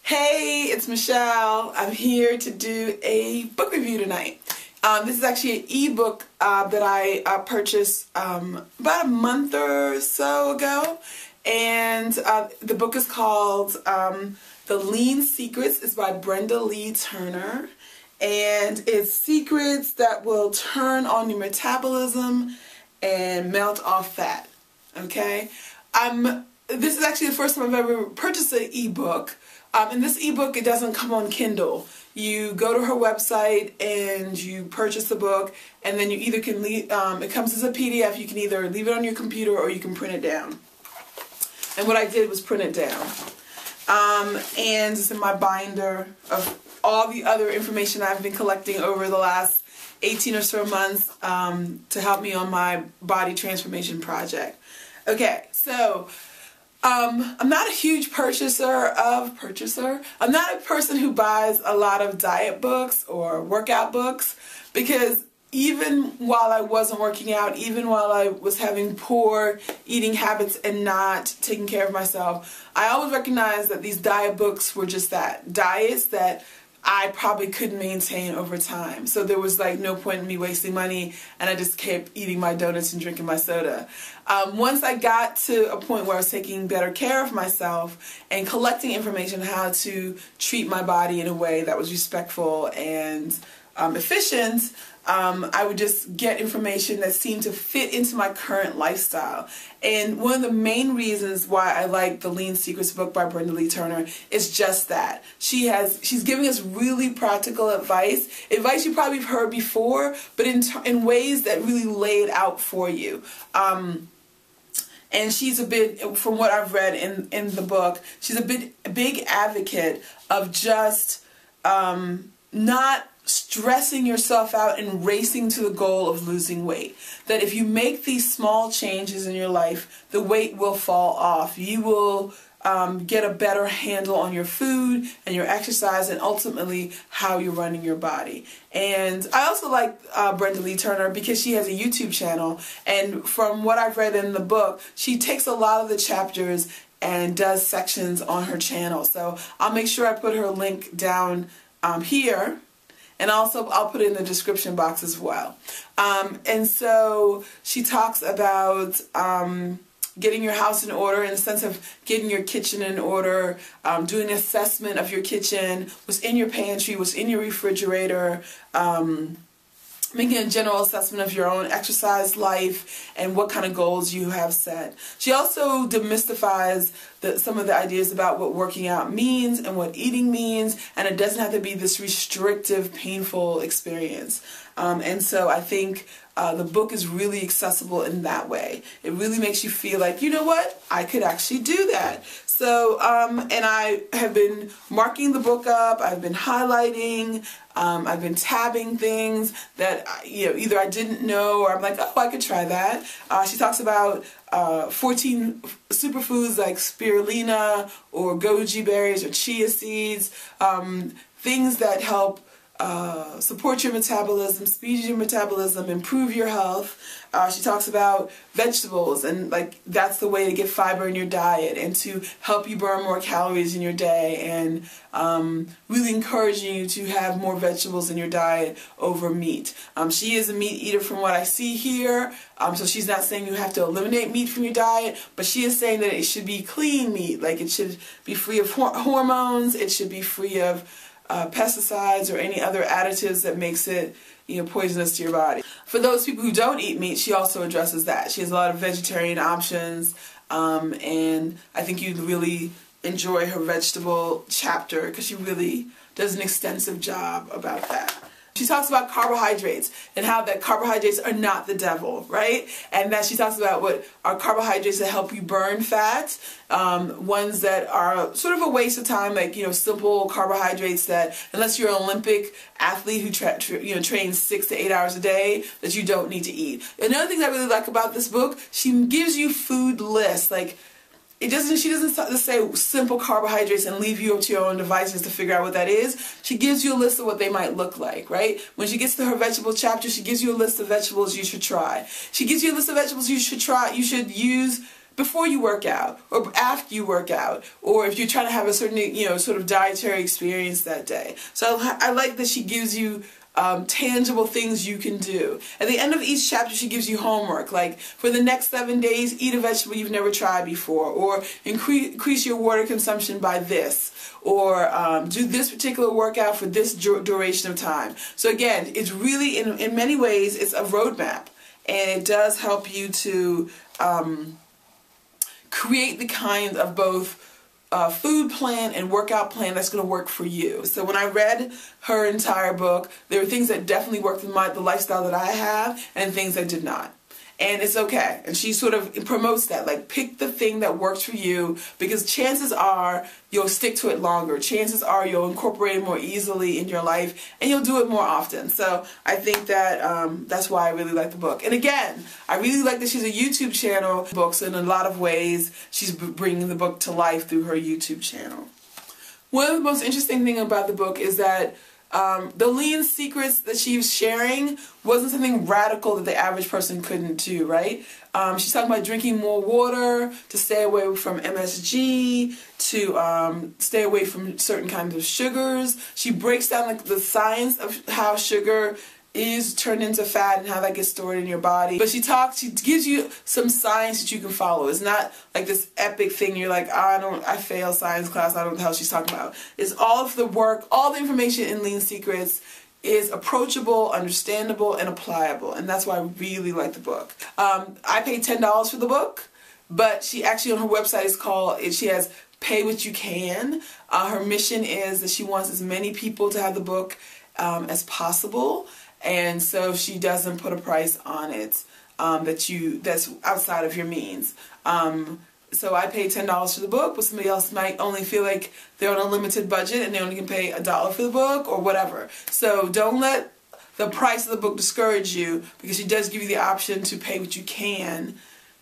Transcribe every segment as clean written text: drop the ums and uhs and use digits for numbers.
Hey, it's Michelle. I'm here to do a book review tonight. This is actually an ebook that I purchased about a month or so ago, and the book is called The Lean Secrets. It's by Brenda-Leigh Turner, and it's secrets that will turn on your metabolism and melt off fat. Okay, this is actually the first time I've ever purchased an ebook. In this ebook, it doesn't come on Kindle. You go to her website and you purchase the book, and then you either can leave, it comes as a PDF. You can either leave it on your computer or you can print it down. And what I did was print it down. And it's in my binder of all the other information I've been collecting over the last 18 or so months to help me on my body transformation project. Okay, so I'm not a huge I'm not a person who buys a lot of diet books or workout books, because even while I wasn't working out, even while I was having poor eating habits and not taking care of myself, I always recognized that these diet books were just that, diets that I probably couldn't maintain over time. So there was like no point in me wasting money, and I just kept eating my donuts and drinking my soda. Once I got to a point where I was taking better care of myself and collecting information on how to treat my body in a way that was respectful and efficient, I would just get information that seemed to fit into my current lifestyle. And one of the main reasons why I like the Lean Secrets book by Brenda-Leigh Turner is just that. She's giving us really practical advice you probably have heard before, but in ways that really lay it out for you. And she's from what I've read in the book, she's a big advocate of just not stressing yourself out and racing to the goal of losing weight. That if you make these small changes in your life, the weight will fall off. You will get a better handle on your food and your exercise, and ultimately how you're running your body. And I also like Brenda-Leigh Turner because she has a YouTube channel, and from what I've read in the book, she takes a lot of the chapters and does sections on her channel. So I'll make sure I put her link down here. And also, I'll put it in the description box as well. And so she talks about getting your house in order, in the sense of getting your kitchen in order, doing an assessment of your kitchen, what's in your pantry, what's in your refrigerator, making a general assessment of your own exercise life and what kind of goals you have set. She also demystifies some of the ideas about what working out means and what eating means, and it doesn't have to be this restrictive, painful experience. And so I think the book is really accessible in that way. It really makes you feel like, you know what, I could actually do that. So, and I have been marking the book up, I've been highlighting, I've been tabbing things that, either I didn't know, or I'm like, oh, I could try that. She talks about 14 superfoods like spirulina or goji berries or chia seeds, things that help support your metabolism, speed your metabolism, improve your health. She talks about vegetables, and like that's the way to get fiber in your diet and to help you burn more calories in your day, and really encouraging you to have more vegetables in your diet over meat. She is a meat eater from what I see here, so she's not saying you have to eliminate meat from your diet, but she is saying that it should be clean meat, like it should be free of hormones, it should be free of pesticides or any other additives that makes it poisonous to your body. For those people who don't eat meat, she also addresses that. She has a lot of vegetarian options, and I think you'd really enjoy her vegetable chapter because she really does an extensive job about that. She talks about carbohydrates and how that carbohydrates are not the devil, right? And that she talks about what are carbohydrates that help you burn fat, ones that are sort of a waste of time, like simple carbohydrates that, unless you're an Olympic athlete who trains 6 to 8 hours a day, that you don't need to eat. Another thing I really like about this book, she gives you food lists, like she doesn't just say simple carbohydrates and leave you up to your own devices to figure out what that is. She gives you a list of what they might look like, right? When she gets to her vegetable chapter, she gives you a list of vegetables you should try. She gives you a list of vegetables you should try, you should use before you work out or after you work out, or if you're trying to have a certain, sort of dietary experience that day. So I like that she gives you tangible things you can do. At the end of each chapter, she gives you homework, like for the next 7 days, eat a vegetable you've never tried before, or increase your water consumption by this, or do this particular workout for this duration of time. So again, it's really, in many ways, it's a roadmap, and it does help you to create the kind of both food plan and workout plan that's going to work for you. So when I read her entire book, there were things that definitely worked with the lifestyle that I have, and things that did not. And it's okay. And she sort of promotes that, like, pick the thing that works for you, because chances are you'll stick to it longer. Chances are you'll incorporate it more easily in your life, and you'll do it more often. So I think that that's why I really like the book. And again, I really like that she's a YouTube channel book, so in a lot of ways she's bringing the book to life through her YouTube channel. One of the most interesting things about the book is that the lean secrets that she was sharing wasn't something radical that the average person couldn't do, right? She's talking about drinking more water, to stay away from MSG, to stay away from certain kinds of sugars. She breaks down the science of how sugar is turned into fat and how that gets stored in your body. But she gives you some science that you can follow. It's not like this epic thing you're like, oh, I failed science class, I don't know what the hell she's talking about. It's all of the work, all the information in Lean Secrets is approachable, understandable, and applicable. And that's why I really like the book. I paid $10 for the book, but she actually, on her website, she has Pay What You Can. Her mission is that she wants as many people to have the book as possible. And so she doesn't put a price on it that's outside of your means. So I paid $10 for the book, but somebody else might only feel like they're on a limited budget and they only can pay $1 for the book or whatever. So don't let the price of the book discourage you, because she does give you the option to pay what you can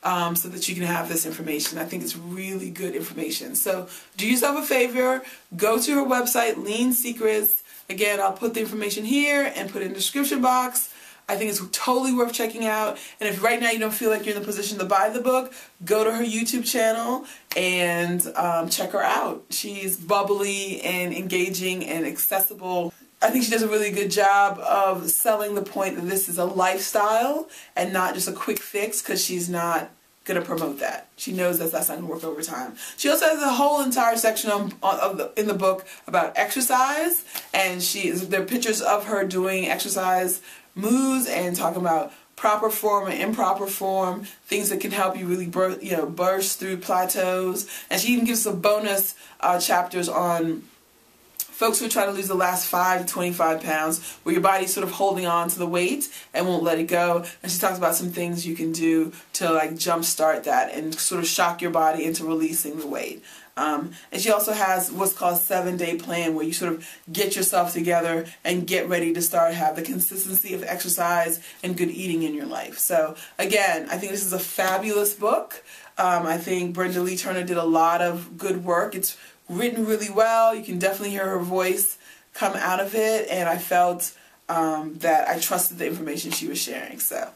so that you can have this information. I think it's really good information. So do yourself a favor, go to her website, Lean Secrets. Again, I'll put the information here and put it in the description box. I think it's totally worth checking out. And if right now you don't feel like you're in the position to buy the book, go to her YouTube channel and check her out. She's bubbly and engaging and accessible. I think she does a really good job of selling the point that this is a lifestyle and not just a quick fix, because she's not going to promote that. She knows that that's not going to work over time. She also has a whole entire section in the book about exercise, and there are pictures of her doing exercise moves and talking about proper form and improper form, things that can help you really burst through plateaus. And she even gives some bonus chapters on folks who are trying to lose the last 5 to 25 pounds, where your body's sort of holding on to the weight and won't let it go. And she talks about some things you can do to like jumpstart that and sort of shock your body into releasing the weight. And she also has what's called a 7-day plan, where you sort of get yourself together and get ready to have the consistency of exercise and good eating in your life. So again, I think this is a fabulous book. I think Brenda-Leigh Turner did a lot of good work. It's written really well. You can definitely hear her voice come out of it, and I felt that I trusted the information she was sharing. So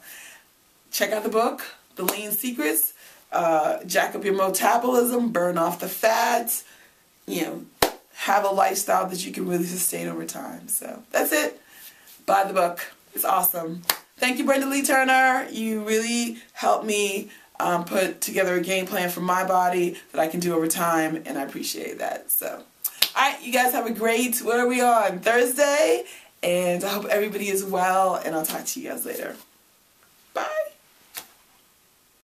check out the book, The Lean Secrets. Jack up your metabolism, burn off the fats, have a lifestyle that you can really sustain over time. So that's it. Buy the book. It's awesome. Thank you, Brenda-Leigh Turner. You really helped me put together a game plan for my body that I can do over time, and I appreciate that. So, alright, you guys have a great, what are we on? Thursday? And I hope everybody is well, and I'll talk to you guys later.